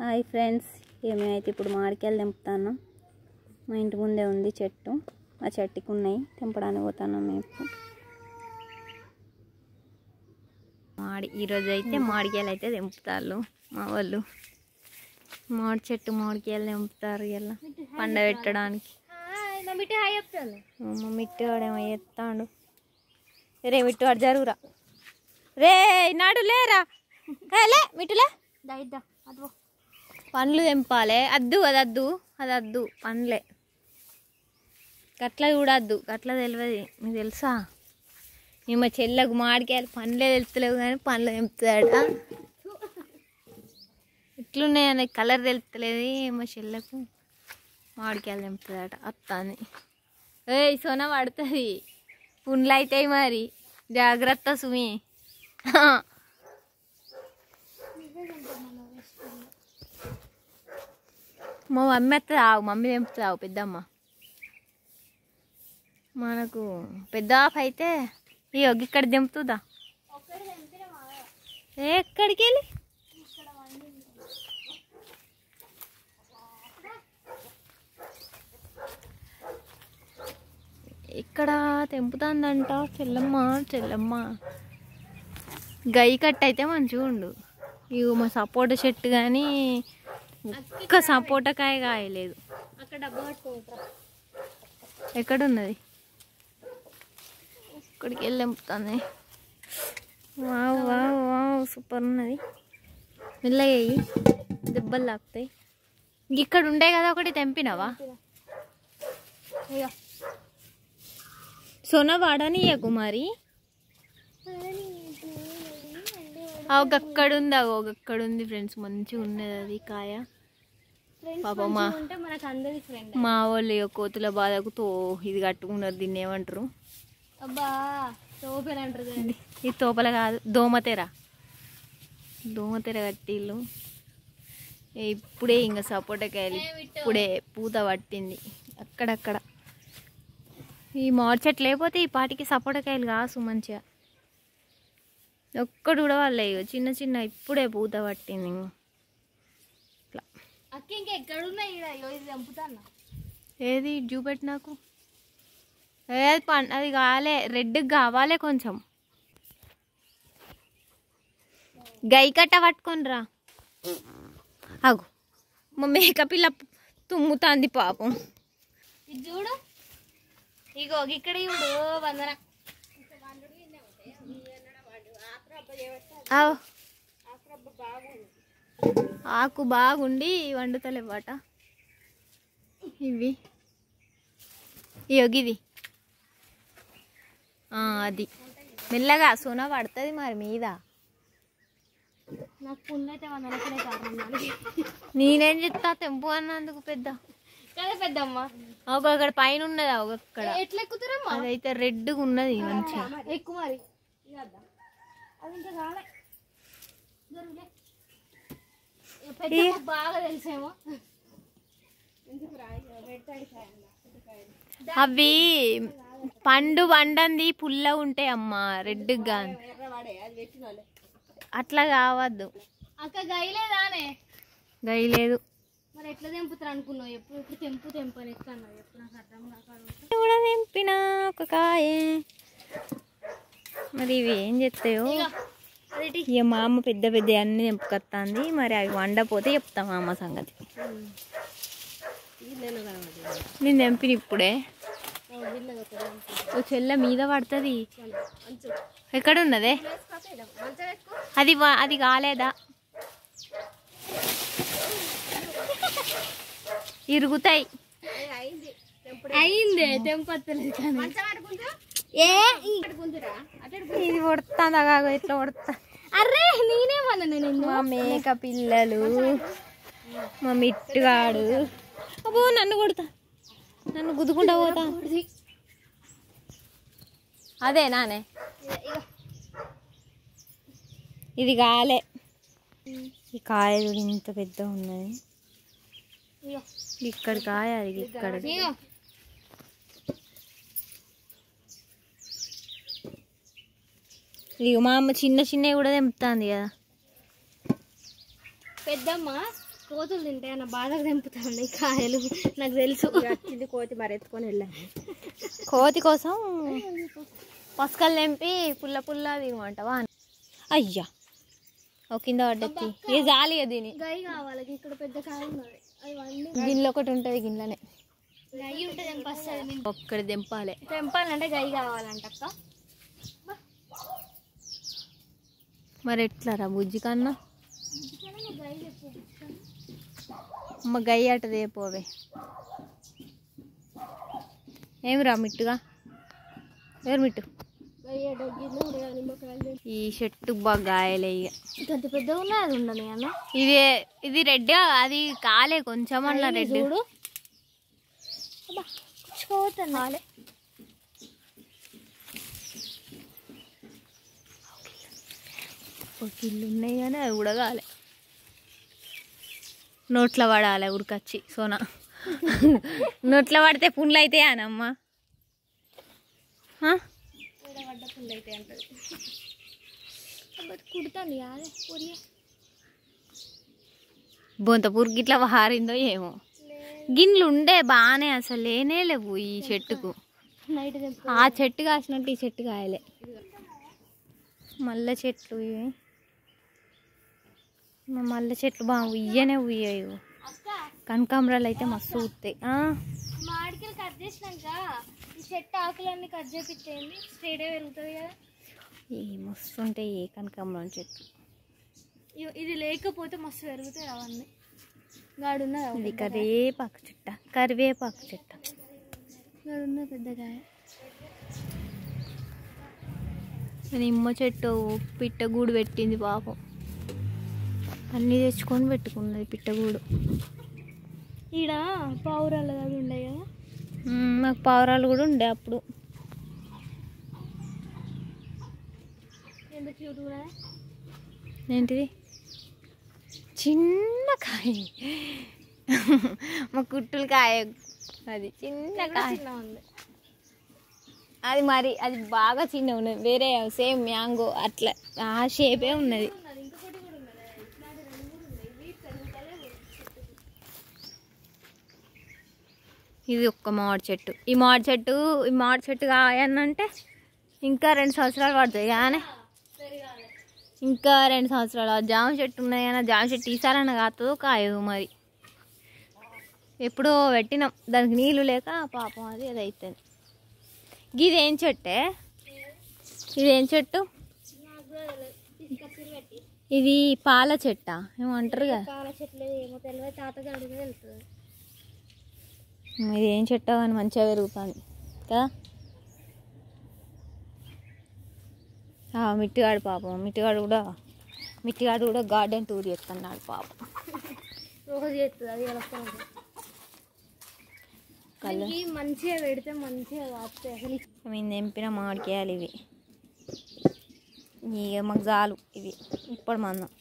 Hi friends, మేమైతే ఇప్పుడు మామిడికాయలు తెంపుతాను. మా ఇంటి ముందే ఉంది చెట్టు. ఆ చెట్టుకి ఉన్నాయి, తెంపడానికి పోతాను మేము. ఈరోజు అయితే మామిడికాయలు అయితే తెంపుతారు మా వాళ్ళు. మామిడి చెట్టు మామిడికాయలు తెంపుతారు ఇలా పండ పెట్టడానికి. మా మిట్టువాడేమో ఎత్తాడు. రే మిట్టువాడు జరుగురా, రే నాడు లేరా, లే మిట్టులే పండ్లు తెంపాలి. అద్దు అదద్దు అదద్దు, పండ్లే గట్ల చూడద్దు, గట్ల తెలియదు. మీకు తెలుసా, మేము మా చెల్లకు మామిడికాయలు పండ్లే తెలుస్తలేవు కానీ పండ్లు తెంపుతాడట. ఇట్లున్నాయని కలర్ తెలుస్తలేదు. మా చెల్లకు మామిడికాయలు తెంపుతాడట. అత్తాని ఏయ్ సొన పడుతుంది, పుండ్లు అవుతాయి మరి, జాగ్రత్త సుమి. మా మమ్మీ వస్తుంది, ఆవు మమ్మీ తెంపుతుంది. ఆవు పెద్దమ్మ మనకు పెద్ద ఆఫ్ అయితే ఇగో ఇక్కడ తెంపుతుందా. ఎక్కడికి వెళ్ళి ఇక్కడ తెంపుతుందంట చెల్లమ్మ. చెల్లమ్మ గై కట్ అయితే మంచిగా ఉండు. ఇగో మా సపోటా చెట్టు కానీ ఒక్క సపోటా కాయ కాయలేదు. ఎక్కడున్నది, ఇక్కడికి వెళ్ళి తెంపుతుంది. వావ్ వావ్ వావ్, సూపర్ ఉన్నది. మెల్లగా అయ్యి దెబ్బలు తాకుతాయి. ఇక్కడ ఉండే కదా ఒకటి తెంపినవా. సొన వాడని కుమారి ఒకక్కడుంది, ఒకక్కడుంది ఫ్రెండ్స్. మంచిగా ఉన్నది అది కాయ. పాప మా వాళ్ళు కోతుల బాధకు ఇది కట్టుకున్నారు. దీన్ని ఏమంటారు, ఇది తోపల కాదు, దోమతెర. దోమతెర కట్టిళ్ళు. ఇప్పుడే ఇంకా సపోటాకాయలు ఇప్పుడే పూత పట్టింది అక్కడక్కడ. ఈ మామిడి చెట్లు లేకపోతే ఈ పాటికి సపోటాకాయలు కాసు మంచిగా. ఒక్కడు కూడా వాళ్ళే చిన్న చిన్న ఇప్పుడే పూత పట్టింది. ఇట్లా ఏది చూపెట్టి నాకు. ఏది అది కాలే, రెడ్ కావాలి కొంచెం. గై కట్ట పట్టుకొని రా. అగు మా మేకపిల్ల తుమ్ముతాంది పాపం. ఇది చూడు, ఇగో ఇక్కడ చూడు వందన. ఆకు బాగుండి వండుతలేవాట ఇవి. ఇగోగిది అది మెల్లగా సోనా పడుతుంది మరి మీద. నాకు పుండ్లు అయితే నేనేం చెప్తా తెంపు అన్నందుకు పెద్ద పెద్దమ్మ. అక్కడ పైన ఉన్నది, అక్కడ ఎట్లా ఎక్కుతారమ్మా. అదైతే రెడ్గా ఉన్నది మంచిగా. ఎక్కువ మరి బాగా తెలిసేమో. అవి పండు వండంది పుల్ల ఉంటాయి అమ్మా, రెడ్గా. అట్లా కావద్దు. అక్క గైలేదానే, గైలేదు. మరి ఎట్లా తెంపుతారు అనుకున్నావు. ఎప్పుడు తెంపని ఎక్కన్నావు. ఎప్పుడు నాకు అర్థం కాక కూడా తెంపినా ఒక కాయే. మరి ఇవి ఏం చెప్తాయో. ఇక మా అమ్మ పెద్ద పెద్ద అన్ని తెంపుకొస్తుంది. మరి అవి వండపోతే చెప్తాం మా అమ్మ సంగతి. నేను తెంపిన ఇప్పుడే. ఓ చెల్ల మీద పడుతుంది. ఎక్కడ ఉన్నదే అది, అది కాలేదా. ఇరుగుతాయి. అయింది తెంపలేదు కానీ ఇది కొడుతుందా. ఇట్లా కొడుతా. అరే నేనేమన్నా నేను. మా మేక పిల్లలు, మా మిట్టుగాడు. అబ్బో నన్ను కొడతా, నన్ను గుద్దుకుంటా పోతా. అదే నానే, ఇది కాలే. ఈ కాయ చూడు ఇంత పెద్ద ఉన్నది. ఇక్కడ కాయ, అది ఇక్కడ. ఇక మా అమ్మ చిన్న చిన్నవి కూడా తెంపుతుంది కదా. పెద్దమ్మ కోతులు తింటే అన్న బాధకు తెంపుతాను కాయలు నాకు తెలుసు. ఇది కోతి మరి ఎత్తుకొని వెళ్ళాను. కోతి కోసం పసుకలు తెంపి పుల్ల పుల్ల దిగమంటావా? అయ్యా ఒక కింద పడ్డది. ఇది జాలి దీని గై కావాలి. ఇక్కడ పెద్ద కాయ ఉన్నది. గిన్నెలో ఒకటి ఉంటుంది. గిన్నెలనే గై ఉంటుంది. ఒక్కడి తెంపాలి. తెంపాలంటే గై కావాలంట అక్క. మరి ఎట్లారా బుజ్జి కన్నా? అమ్మ గై అట దేపోవే. ఏమిరా మిట్టుగా? ఎవరు మిట్టు? ఈ చెట్టు బాగా గాయలే. ఇక పెద్ద పెద్దగా ఉన్నాయి. అది ఉండని అన్న. ఇది రెడ్. అది కాలే కొంచెం అన్న రెడ్. కాలే. ఒక ఇల్లు ఉన్నాయి కానీ అది కూడా కాలే. నోట్లో పడాలి ఉడకచ్చి సోనా. నోట్లో పడితే పుండ్లు అవుతాయి అనమ్మ. పుండ్లు అవుతాయి అంటది. కుడుతుంది బొంత పురుగు ఇట్లా హారిందో ఏమో. గిన్నెలు ఉండే బాగానే అసలు లేనే లేవు ఈ చెట్టుకు. ఆ చెట్టు కాసినట్టు ఈ చెట్టు కాయలే. మల్లె చెట్లు ఇవి. మల్లె చెట్లు బాగా ఉయ్యనే ఉయ్యాయి. కనకాంబరాలు అయితే మస్తు ఊతాయి. మామిడికాయలు కట్ చేసినాక ఈ చెట్టు ఆకులన్నీ కట్ చేపించేయండి. స్ట్రేట్ పెరుగుతుంది కదా. ఏ మస్తు ఉంటాయి ఏ కనకాంబరం చెట్లు. ఇది లేకపోతే మస్తు పెరుగుతాయి అవన్నీ. గాడున్న ఇది కరివేపాకు చెట్ట. కరివేపాకు చెట్ట గాడున్న పెద్దగా. నిమ్మ చెట్టు పిట్టగూడు పెట్టింది పాపం. అన్నీ తెచ్చుకొని పెట్టుకున్నది పిట్టగూడు. ఈడ పావురాలు అవి ఉండే కదా. మాకు పావురాలు కూడా ఉండే అప్పుడు. ఎంత క్యూట్ కూడా. ఏంటిది? చిన్న కాయ. మా కుట్టుల కాయ. అది చిన్న కాయ ఉంది. అది మరి అది బాగా చిన్న ఉన్నది. వేరే సేమ్ మ్యాంగో అట్లా ఆ షేపే ఉన్నది. ఇది ఒక్క మామిడి చెట్టు. ఈ మామిడి చెట్టు కాయనంటే ఇంకా 2 సంవత్సరాలు పడుతుంది కానీ ఇంకా 2 సంవత్సరాలు. జామ చెట్టు ఉన్నాయి కానీ జామ చెట్టు ఈసారన్నా కాస్తుందో కాయదు మరి. ఎప్పుడో పెట్టినాం దానికి నీళ్ళు లేక పాపం అది అవుతుంది. ఇదేం చెట్టే? ఇదేం చెట్టు? ఇది పాల చెట్ట ఏమంటారు కదా. పాల చెట్లు ఏమో తెలియదు. తాతగా అడిగి వెళ్తుంది. ఇది ఏం చెట్టు అని మంచిగా పెరుగుతుంది కదా. మిట్టిగాడు పాపం. మిట్టిగాడు కూడా గార్డెన్ టూర్ చేస్తున్నాడు పాపం. రోజు చేస్తుంది అది. మంచిగా పెడితే మంచిగా కాస్తాయి. అసలు మేము తెంపిన మామిడికాయలు ఇవి. ఇక మాకు చాలు ఇవి ఇప్పుడు మందం.